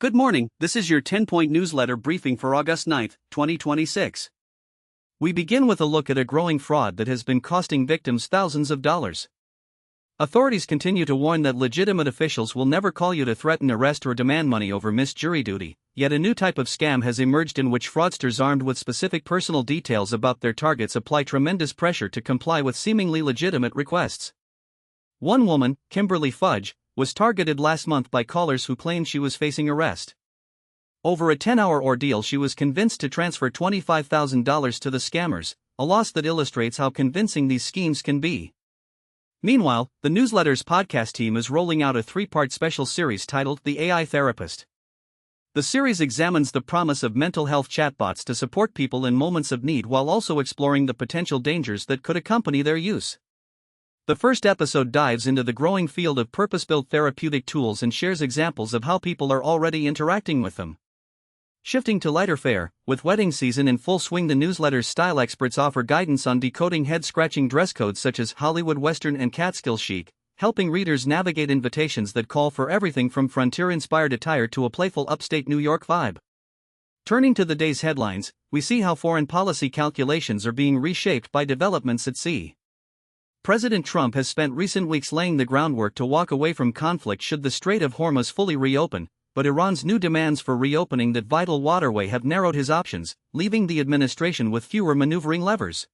Good morning, this is your 10-point newsletter briefing for August 9, 2026. We begin with a look at a growing fraud that has been costing victims thousands of dollars. Authorities continue to warn that legitimate officials will never call you to threaten arrest or demand money over missed jury duty, yet a new type of scam has emerged in which fraudsters armed with specific personal details about their targets apply tremendous pressure to comply with seemingly legitimate requests. One woman, Kimberly Fudge, was targeted last month by callers who claimed she was facing arrest. Over a 10-hour ordeal, she was convinced to transfer $25,000 to the scammers, a loss that illustrates how convincing these schemes can be. Meanwhile, the newsletter's podcast team is rolling out a 3-part special series titled The AI Therapist. The series examines the promise of mental health chatbots to support people in moments of need while also exploring the potential dangers that could accompany their use. The first episode dives into the growing field of purpose-built therapeutic tools and shares examples of how people are already interacting with them. Shifting to lighter fare, with wedding season in full swing, the newsletter's style experts offer guidance on decoding head-scratching dress codes such as Hollywood Western and Catskill chic, helping readers navigate invitations that call for everything from frontier-inspired attire to a playful upstate New York vibe. Turning to the day's headlines, we see how foreign policy calculations are being reshaped by developments at sea. President Trump has spent recent weeks laying the groundwork to walk away from conflict should the Strait of Hormuz fully reopen, but Iran's new demands for reopening that vital waterway have narrowed his options, leaving the administration with fewer maneuvering levers.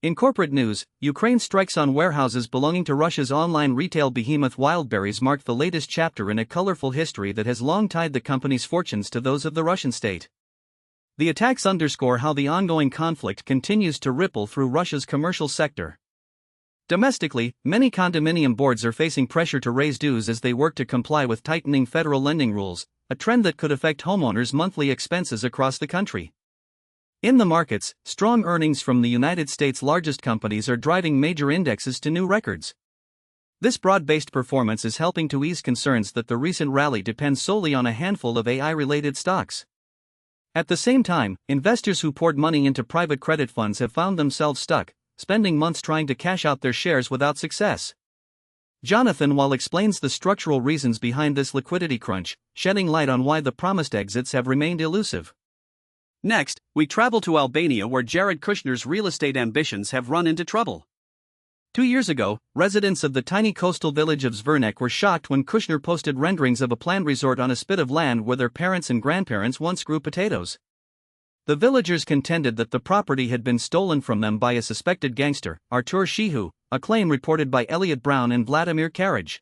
In corporate news, Ukraine strikes on warehouses belonging to Russia's online retail behemoth Wildberries marked the latest chapter in a colorful history that has long tied the company's fortunes to those of the Russian state. The attacks underscore how the ongoing conflict continues to ripple through Russia's commercial sector. Domestically, many condominium boards are facing pressure to raise dues as they work to comply with tightening federal lending rules, a trend that could affect homeowners' monthly expenses across the country. In the markets, strong earnings from the United States' largest companies are driving major indexes to new records. This broad-based performance is helping to ease concerns that the recent rally depends solely on a handful of AI-related stocks. At the same time, investors who poured money into private credit funds have found themselves stuck, spending months trying to cash out their shares without success. Jonathan Wall explains the structural reasons behind this liquidity crunch, shedding light on why the promised exits have remained elusive. Next, we travel to Albania, where Jared Kushner's real estate ambitions have run into trouble. 2 years ago, residents of the tiny coastal village of Zvernek were shocked when Kushner posted renderings of a planned resort on a spit of land where their parents and grandparents once grew potatoes. The villagers contended that the property had been stolen from them by a suspected gangster, Artur Shehu, a claim reported by Elliot Brown and Vladimir Karaj.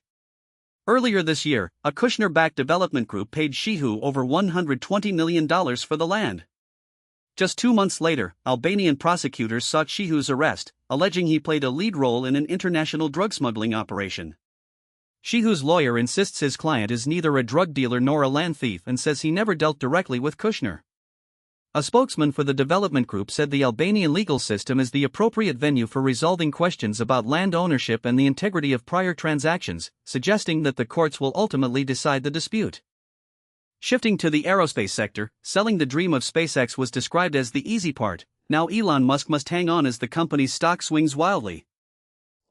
Earlier this year, a Kushner-backed development group paid Shehu over $120 million for the land. Just 2 months later, Albanian prosecutors sought Shehu's arrest, alleging he played a lead role in an international drug smuggling operation. Shehu's lawyer insists his client is neither a drug dealer nor a land thief and says he never dealt directly with Kushner. A spokesman for the development group said the Albanian legal system is the appropriate venue for resolving questions about land ownership and the integrity of prior transactions, suggesting that the courts will ultimately decide the dispute. Shifting to the aerospace sector, selling the dream of SpaceX was described as the easy part. Now Elon Musk must hang on as the company's stock swings wildly.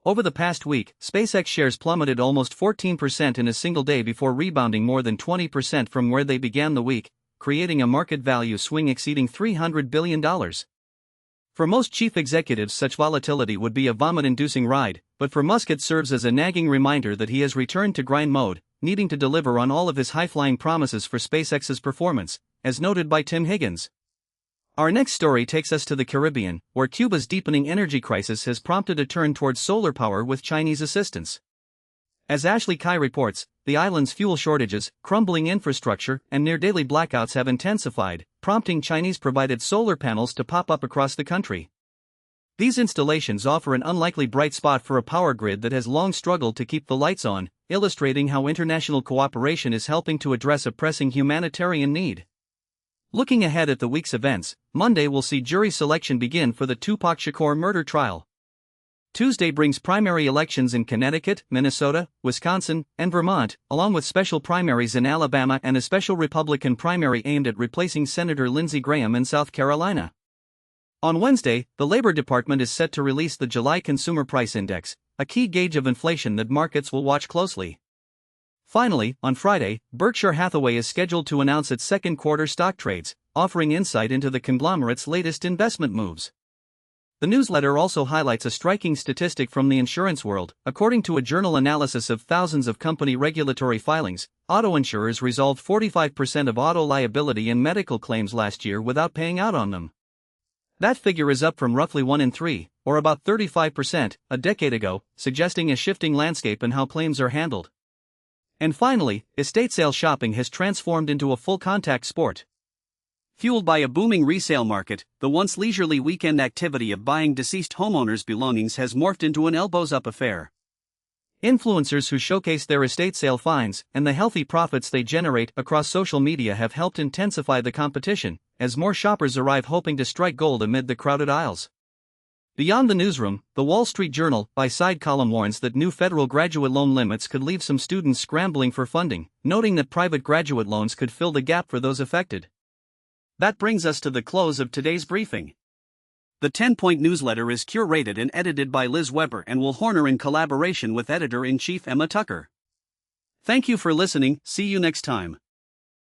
Over the past week, SpaceX shares plummeted almost 14% in a single day before rebounding more than 20% from where they began the week, creating a market value swing exceeding $300 billion. For most chief executives, such volatility would be a vomit-inducing ride, but for Musk it serves as a nagging reminder that he has returned to grind mode, needing to deliver on all of his high-flying promises for SpaceX's performance, as noted by Tim Higgins. Our next story takes us to the Caribbean, where Cuba's deepening energy crisis has prompted a turn towards solar power with Chinese assistance. As Ashley Kai reports, the island's fuel shortages, crumbling infrastructure, and near-daily blackouts have intensified, prompting Chinese-provided solar panels to pop up across the country. These installations offer an unlikely bright spot for a power grid that has long struggled to keep the lights on, illustrating how international cooperation is helping to address a pressing humanitarian need. Looking ahead at the week's events, Monday will see jury selection begin for the Tupac Shakur murder trial. Tuesday brings primary elections in Connecticut, Minnesota, Wisconsin, and Vermont, along with special primaries in Alabama and a special Republican primary aimed at replacing Senator Lindsey Graham in South Carolina. On Wednesday, the Labor Department is set to release the July Consumer Price Index, a key gauge of inflation that markets will watch closely. Finally, on Friday, Berkshire Hathaway is scheduled to announce its second quarter stock trades, offering insight into the conglomerate's latest investment moves. The newsletter also highlights a striking statistic from the insurance world. According to a journal analysis of thousands of company regulatory filings, auto insurers resolved 45% of auto liability and medical claims last year without paying out on them. That figure is up from roughly 1 in 3, or about 35%, a decade ago, suggesting a shifting landscape in how claims are handled. And finally, estate sale shopping has transformed into a full-contact sport. Fueled by a booming resale market, the once leisurely weekend activity of buying deceased homeowners' belongings has morphed into an elbows-up affair. Influencers who showcase their estate sale finds and the healthy profits they generate across social media have helped intensify the competition, as more shoppers arrive hoping to strike gold amid the crowded aisles. Beyond the newsroom, the Wall Street Journal, by side column warns that new federal graduate loan limits could leave some students scrambling for funding, noting that private graduate loans could fill the gap for those affected. That brings us to the close of today's briefing. The 10-point newsletter is curated and edited by Liz Weber and Will Horner in collaboration with Editor-in-Chief Emma Tucker. Thank you for listening, see you next time.